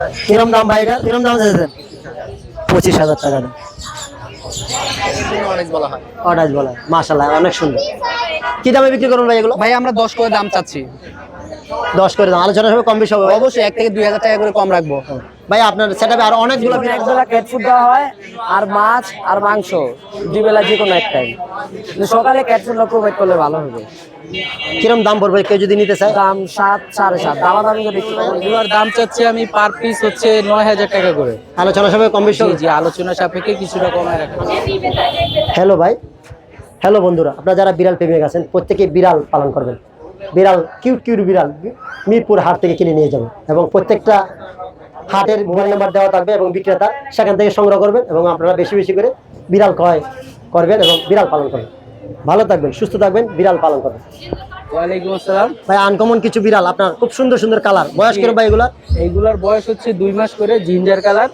কিরম দাম ভাই এটা? কিরম দাম চাইছেন? 25,000 টাকা দাম। অর্ডার বলা হয়। মাশাআল্লাহ অনেক সুন্দর। কি দামে বিক্রি করুন ভাই এগুলো? ভাই আমরা 10 করে দাম চাচ্ছি। 10 করে দাম। আলোচনা হবে, কম বেশি হবে ভাই? অবশ্যই 1 থেকে 2,000 টাকা করে কম রাখবো। ভাই আপনার সেটআপে আরো অনেকগুলো একবেলা ক্যাট ফুড দেওয়া হয়, আর মাছ আর মাংস দুই বেলা যে কোনো একটাই। সকালে ক্যাট ফুড প্রোভাইড করলে ভালো হবে। কিরম দাম পড়বে কেউ যদি নিতে চায়? দাম 7, 7.5 দামাদামি করে বিক্রি করবো। এগুলোর দাম চাচ্ছি আমি পার পিস হচ্ছে 9,000 টাকা করে। আলোচনা হবে, কম বেশি জি হবে? জি, আলোচনা সাপেক্ষে কিছুটা কমায় রাখবো। হ্যালো ভাই, হ্যালো বন্ধুরা, আপনারা যারা বিড়াল প্রেমিক আছেন প্রত্যেকে বিড়াল পালন করবেন। বিড়াল কিউট কিউট বিড়াল মিরপুর হাট থেকে কিনে নিয়ে যাবেন, এবং প্রত্যেকটা হাটের মোবাইল নাম্বার দেওয়া থাকবে এবং বিক্রেতা সেখান থেকে সংগ্রহ করবেন, এবং আপনারা বেশি বেশি করে বিড়াল ক্রয় করবেন এবং বিড়াল পালন করবেন। ভালো থাকবেন, সুস্থ থাকবেন, বিড়াল পালন করবেন। ওয়ালাইকুম আসসালাম ভাই আনকমন কিছু বিড়াল আপনার, খুব সুন্দর সুন্দর কালার। বয়স কিরকম ভাই এগুলা? এইগুলার বয়স হচ্ছে 2 মাস করে, জিঞ্জার কালার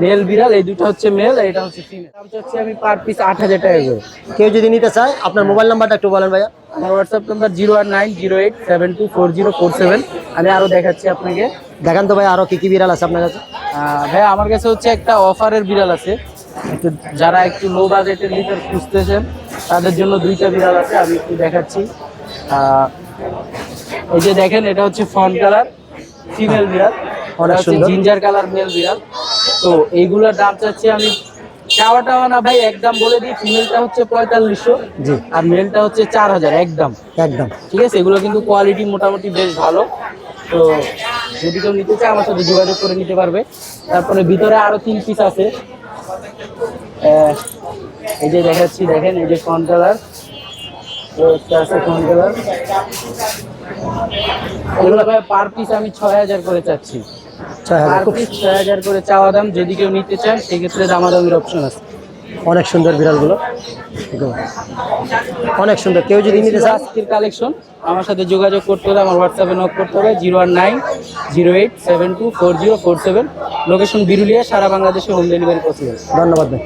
মেল বিড়াল। এই দুটো হচ্ছে মেল, এটা হচ্ছে ফিমেল। দাম চাচ্ছি আমি পার পিস 8,000 টাকা করে। কেউ যদি নিতে চায় আপনার মোবাইল নাম্বারটা একটু বলেন ভাইয়া। আমার হোয়াটসঅ্যাপ নাম্বার 01908724047। আমি আরো দেখাচ্ছি আপনাকে। দেখান তো ভাই আরো কি কি বিড়াল আছে আপনার কাছে? ভাই আমার কাছে হচ্ছে একটা অফারের বিড়াল আছে, একটু যারা একটু লো বাজেটের ভিতর খুঁজতেছেন তাদের জন্য 2টা বিড়াল আছে, আমি একটু দেখাচ্ছি। এই যে দেখেন, এটা হচ্ছে ফন কালার ফিমেল বিড়াল, ওটা হচ্ছে সুন্দর। জিঞ্জার কালার মেল বিড়াল। তো এইগুলোর দাম চাচ্ছি আমি চাওয়া টাওয়া না ভাই, একদম বলে দিই। ফিমেলটা হচ্ছে 4500, জি, আর মেলটা হচ্ছে 4000 একদম। একদম। ঠিক আছে, এগুলো কিন্তু কোয়ালিটি মোটামুটি বেশ ভালো। তো যদি কেউ নিতে চায় আমার সাথে যোগাযোগ করে নিতে পারবে। তারপরে ভিতরে আরো 3 পিস আছে, এই যে দেখাচ্ছি, দেখেন এই যে ফন কালার আছে, ফন কালার। এগুলো ভাই পার পিস আমি 6000 করে চাচ্ছি। 6000 পার খুব পিস 6000 করে চাওয়া দাম। যদি কেউ নিতে চায় সেক্ষেত্রে দামাদামির অপশন আছে। অনেক সুন্দর বিড়ালগুলো, অনেক সুন্দর। কেউ যদি নিতে চায় আজকের কালেকশন আমার সাথে যোগাযোগ করতে হবে, আমার হোয়াটসঅ্যাপে নক করতে হবে 01908724047। লোকেশন বিরুলিয়া, সারা বাংলাদেশে হোম ডেলিভারি পসিবল। ধন্যবাদ ভাই।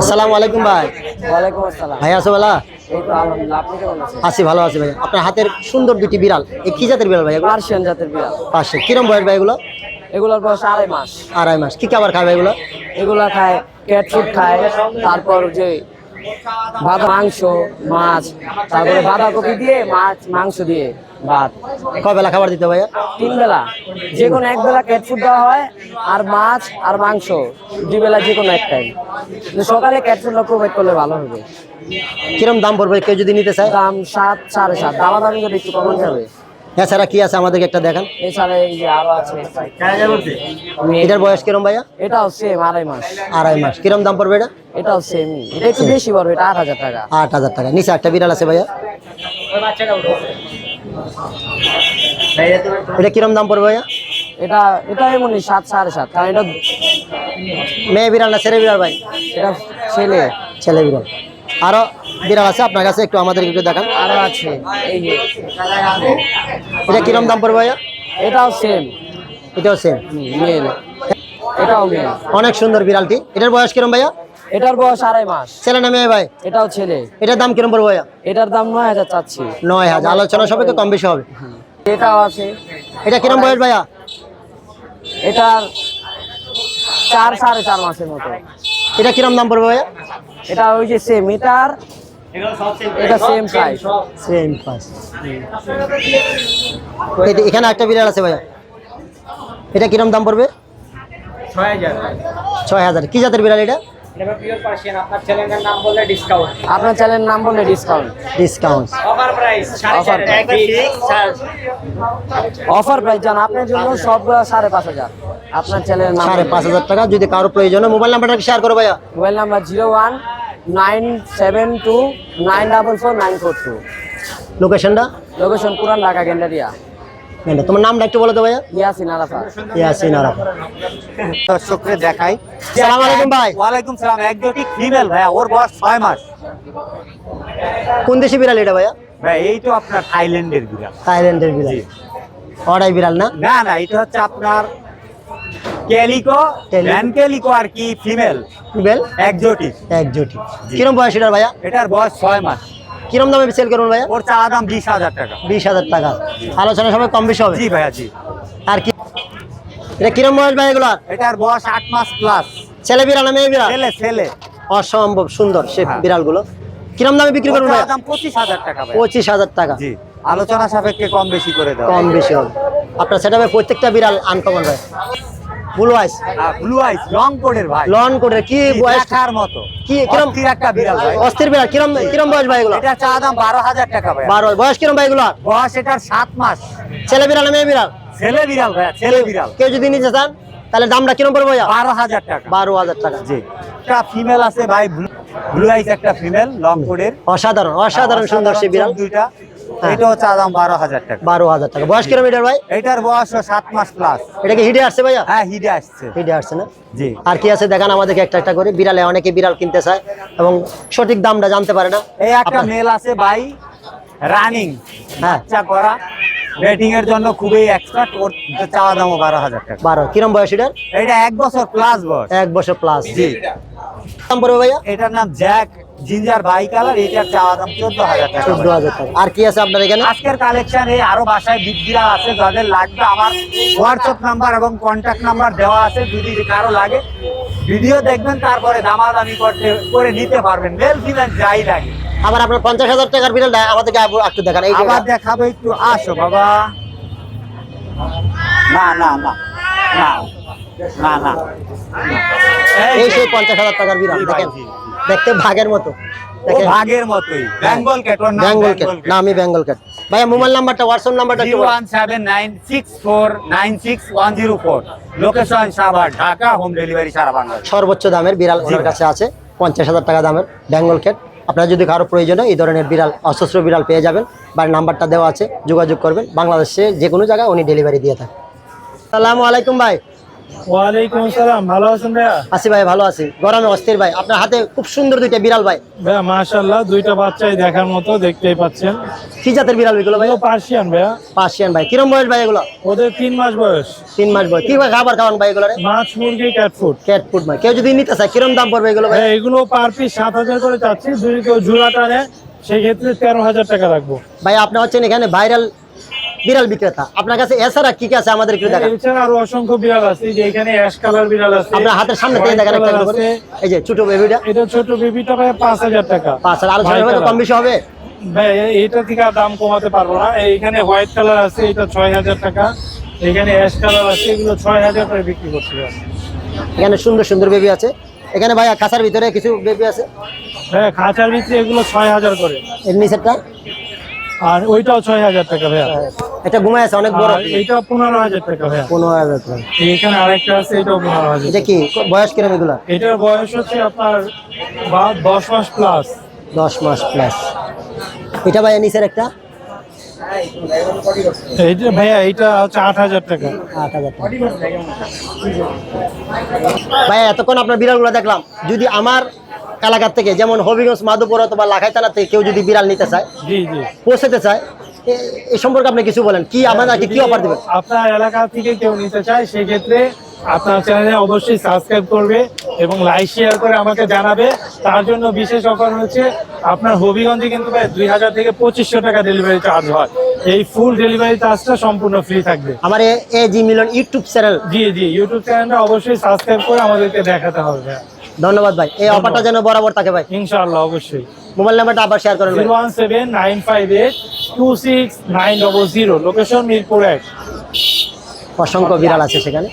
আসসালামু আলাইকুম ভাই। ওয়ালাইকুম আসসালাম। ভাই আছো বেলা? এই তো আলহামদুলিল্লাহ, আপনি কেমন আছেন? আছি, ভালো আছি ভাই। আপনার হাতের সুন্দর দুটি বিড়াল, এই কি জাতের বিড়াল ভাই এগুলো? পার্সিয়ান জাতের বিড়াল। পাশে কিরম বয়স ভাই এগুলো? এগুলোর বয়স 2.5 মাস। 2.5 মাস। কি খাবার খাবে এগুলো? এগুলা খায় ক্যাট ফুড খায়, তারপর যে মাংস, মাছ, তারপরে বাঁধাকপি দিয়ে মাছ, মাংস দিয়ে ভাত। কয় বেলা খাবার দিতে ভাইয়া? 3 বেলা, যে কোনো এক বেলা ক্যাট ফুড দেওয়া হয়, আর মাছ আর মাংস 2 বেলা যে কোনো একটাই। সকালে ক্যাট ফুড প্রোভাইড করলে ভালো হবে। কিরম দাম পড়বে কেউ যদি নিতে চায়? দাম 7, 7.5 দামাদামি করে একটু কমান যাবে। এছাড়া কি আছে আমাদেরকে একটা দেখান। এছাড়া এই যে আরো আছে, এটার বয়স কিরম ভাইয়া? এটাও সেম 2.5 মাস। 2.5 মাস। কিরম দাম পড়বে এটা? এটাও সেম, এটা একটু বেশি পড়বে, এটা 8,000 টাকা। 8,000 টাকা। নিচে একটা বিড়াল আছে ভাইয়া, এটা কিরম দাম পড়বে ভাইয়া? এটা এমনই 7, 7.5, কারণ এটা মেয়ে বিড়াল না ছেলে বিড়াল ভাই? এটা ছেলে। ছেলে বিড়াল। আরো বিড়াল আছে আপনার কাছে, একটু আমাদের একটু দেখান। আরো আছে এই যে, এটা কিরম দাম পড়বে ভাইয়া? এটাও সেম, এটাও সেম। মেল। এটাও মেল। অনেক সুন্দর বিড়ালটি। এটার বয়স কিরম ভাইয়া? এটার বয়স 2.5 মাস। ছেলে না মেয়ে ভাই? এটাও ছেলে। এটার দাম কিরম পড়বে ভাইয়া? এটার দাম 9,000 চাচ্ছি। 9,000। আলোচনা সবাইকে কম বেশি হবে। এটাও আছে। এটা কিরম বয়স ভাইয়া? এটার 4, 4.5 মাসের মতো। এটা কিরম দাম পড়বে ভাইয়া? এটা ওই যে সেম, এটা সেম সাইজ। Same price. এখানে একটা বিড়াল আছে ভাইয়া, এটা কিরম দাম পড়বে? 6,000। কি জাতের বিড়াল এটা? আপনার চ্যানেলের নাম বললে ডিসকাউন্ট। ডিসকাউন্ট। অফার প্রাইস জান আপনার জন্য সবগুলো 5,500। আপনার চ্যানেলের নাম 5,500 টাকা। যদি কারো প্রয়োজন হয় মোবাইল নাম্বারটা শেয়ার করো ভাইয়া। Mobile number 01972944942। লোকেশনটা? লোকেশন পুরান ঢাকা, গেন্ডারিয়া। তোমার নামটা একটু বলো তো ভাইয়া। ইয়াসিন আরাফাত। ইয়াসিন আরাফাত। দর্শককে দেখাই। আসসালামু আলাইকুম ভাই। ওয়ালাইকুম সালাম। একজোটিক ফিমেল ভাইয়া, ওর বয়স 6 মাস। কোন দেশি বিড়াল এটা ভাইয়া? ভাই এই তো আপনার থাইল্যান্ডের বিড়াল। থাইল্যান্ডের বিড়াল। অড়াই বিড়াল না? না না, এটা হচ্ছে আপনার ক্যালিকো, ভ্যান ক্যালিকো আর কি, ফিমেল বিড়াল একজোটিক। একজোটি। কিরম বয়স এটার ভাইয়া? এটার বয়স 6 মাস। কিরম দামে সেল করুন ভাইয়া? ওর চাওয়া দাম 20,000 টাকা। 20,000 টাকা। আলোচনা সবাই কম বেশি হবে। জি ভাইয়া, জি। আর কি এটা কিরম বয়স ভাই এগুলা? এটার বয়স 8 মাস প্লাস। ছেলে বিড়াল না মেয়ে বিড়াল? ছেলে ছেলে। অসম্ভব সুন্দর সে হ্যাঁ। বিড়ালগুলো। কিরম দামে বিক্রি করবেন ভাই? দাম 25,000 টাকা ভাই। 25,000 টাকা। জি, আলোচনা সাপেক্ষে কম বেশি করে দাও। কম বেশি হবে। আপনার সেটাবে প্রত্যেকটা বিড়াল আনকমন ভাই। ব্লু আইস, ব্লু আইস লং কোডের ভাই, লন কোটের কি বয়স? দেখার মতো কি কিরম অস্থির একটা বিড়াল ভাই। অস্থির বিড়াল? কিরম কিরম বয়স ভাই এগুলো? এটা চা দাম 12,000 টাকা ভাই। 12 বয়স কিরম ভাই এগুলো? বয়স এটার 7 মাস। ছেলে বিড়াল না মেয়ে বিড়াল? ছেলে বিড়াল ভাই, ছেলে বিড়াল। কেউ যদি নিতে চান তাহলে দামটা কিরম পড়বে ভাইয়া? 12,000 টাকা। 12,000 টাকা। জি, একটা ফিমেল আছে ভাই, ব্লু আইস একটা ফিমেল লং কোডের। অসাধারণ অসাধারণ সুন্দর সে বিড়াল। দুইটা। হ্যাঁ। এটাও চা দাম 12,000 টাকা। 12,000 টাকা। বয়স কিরম এটার ভাই? এটার বয়স 7 মাস প্লাস। এটা কি হিডে আসছে ভাইয়া? হ্যাঁ, হিডে আসছে। হিডে আসছে না? জি। আর কি আছে দেখান আমাদেরকে একটা একটা করে। বিড়ালে অনেকে বিড়াল কিনতে চায় এবং সঠিক দামটা জানতে পারে না। এই একটা আপনার- মেল আছে ভাই, রানিং, হ্যাঁ। বাচ্চা করা, ব্যাটিং এর জন্য খুবই এক্সপার্ট। ওর চাওয়া দামও 12,000 টাকা। 12 কিরম বয়স এটার? এটা 1 বছর প্লাস বয়স। 1 বছর প্লাস। জি। দাম পড়বে ভাইয়া? এটার নাম জ্যাক জিঞ্জার বাই কালার। এটার চাওয়া দাম 14,000 টাকা। 14,000 টাকা। আর কি আছে আপনার এখানে? আজকের কালেকশনে আরো বাসায় বিড়াল আছে, যাদের লাগবে আমার হোয়াটসঅ্যাপ নাম্বার এবং কন্ট্যাক্ট নাম্বার দেওয়া আছে। যদি কারো লাগে ভিডিও দেখবেন, তারপরে দামাদামি করে নিতে পারবেন। মেল ফিমেল যাই লাগে। আবার আপনার 50,000 টাকার বিড়ালটা আমাদেরকে একটু দেখান। এই যে আবার দেখাবো, একটু আসো বাবা। না না না না না না, এই সেই 50,000 টাকার বিড়াল জি ভাই, দেখেন, জি, জি। দেখতে ভাগের মতো। ও দেখেন ভাগের মতোই। বেঙ্গল ক্যাট, ওর নাম বেঙ্গল ক্যাট। না আমি বেঙ্গল ক্যাট। ভাইয়া মোবাইল নাম্বারটা, হোয়াটসঅ্যাপ নাম্বারটা একটু বলুন। 01796496104। Location Savar, Dhaka. Home delivery সারা বাংলাদেশ। সর্বোচ্চ দামের বিড়াল ওনার কাছে আছে, 50,000 টাকা দামের বেঙ্গল ক্যাট। আপনারা যদি কারো প্রয়োজন হয় এই ধরনের বিড়াল, অসুস্থ বিড়াল পেয়ে যাবেন। বাড়ির নাম্বারটা দেওয়া আছে, যোগাযোগ করবেন। বাংলাদেশে যে কোনো জায়গায় উনি ডেলিভারি দিয়ে থাকেন। আসসালামু আলাইকুম ভাই। ওয়ালাইকুম আসসালাম, ভালো আছেন ভাইয়া? আছি ভাই, ভালো আছি। গরমে অস্থির ভাই। আপনার হাতে খুব সুন্দর দুইটা বিড়াল ভাই। ভাইয়া মাশাআল্লাহ, দুইটা বাচ্চাই দেখার মতো, দেখতেই পাচ্ছেন। কি জাতের বিড়াল এগুলো ভাই? এগুলো পার্সিয়ান ভাইয়া। পার্সিয়ান ভাই। কিরম বয়স ভাই এগুলো? ওদের 3 মাস বয়স। 3 মাস বয়স। কি ভাই খাবার খাওয়ান ভাই এগুলো? মাছ, মুরগি, ক্যাট ফুড। ক্যাট ফুড ভাই। কেউ যদি নিতে চায় কিরম দাম পড়বে এগুলো ভাই? ভাইয়া এগুলো পার পিস 7,000 করে চাচ্ছি। যদি কেউ ঝুলা টানে সেই ক্ষেত্রে 13,000 টাকা রাখবো। ভাই আপনি হচ্ছেন এখানে ভাইরাল বিড়াল বিক্রেতা। আপনার কাছে এছাড়া কি কি আছে আমাদের একটু দেখান। এছাড়া আরো অসংখ্য বিড়াল আছে, যে এখানে অ্যাশ কালার বিড়াল আছে। আপনার হাতের সামনে থেকে দেখেন একটা White করে। color আছে। এই যে ছোট বেবিটা এটা ছোট বেবিটা ভাই 5,000 টাকা। 5 আর আলোচনা White হয়তো color। কম বেশি হবে। ভাই এটা থেকে আর দাম কমাতে পারবো না। এইখানে হোয়াইট কালার আছে, এটা 6,000 টাকা। এখানে অ্যাশ কালার আছে, এগুলো 6,000 করে বিক্রি করছে। এখানে সুন্দর সুন্দর বেবি আছে। এখানে ভাই কাছার ভিতরে কিছু বেবি আছে। হ্যাঁ, খাঁচার ভিতরে এগুলো 6,000 করে। এর নিচেরটা আর ওইটাও 6,000 টাকা ভাইয়া। এটা ঘুমায় আছে অনেক বড়। আর এইটা 15,000 টাকা ভাইয়া। 15,000 টাকা। এখানে আরেকটা আছে, এটাও 15,000। এটা কি বয়স কিরম এগুলা? এটার বয়স হচ্ছে আপনার 10 মাস প্লাস। 10 মাস প্লাস। এটা ভাই নিচের একটা এইটা ভাইয়া এইটা হচ্ছে 8,000 টাকা। 8,000 টাকা। ভাই এতক্ষণ আপনার বিড়ালগুলো দেখলাম। যদি আমার এলাকার থেকে, যেমন হবিগঞ্জ, মাধুপুর অথবা লাখাইতালা থেকে কেউ যদি বিড়াল নিতে চায়, জি জি। পৌঁছাতে চায়, এই সম্পর্কে আপনি কিছু বলেন। কি আমাদেরকে কি অফার দেবেন? আপনার এলাকা থেকে কেউ নিতে চায় সেই ক্ষেত্রে আপনার চ্যানেলে অবশ্যই সাবস্ক্রাইব করবে এবং লাইক শেয়ার করে আমাকে জানাবে। তার জন্য বিশেষ অফার হচ্ছে, আপনার হবিগঞ্জে কিন্তু ভাই 2,000 থেকে 2,500 টাকা ডেলিভারি চার্জ হয়। এই ফুল ডেলিভারি চার্জটা সম্পূর্ণ ফ্রি থাকবে। আমার এজি মিলন ইউটিউব চ্যানেল। জি জি, ইউটিউব চ্যানেলটা অবশ্যই সাবস্ক্রাইব করে আমাদেরকে দেখাতে হবে ভাইয়া। ধন্যবাদ ভাই। এই অফারটা যেন বরাবর থাকে ভাই। ইনশাআল্লাহ, অবশ্যই। মোবাইল নাম্বারটা আবার শেয়ার করেন ভাই। 017-958-26900। লোকেশন মিরপুর 1। অসংখ্য বিড়াল আছে সেখানে।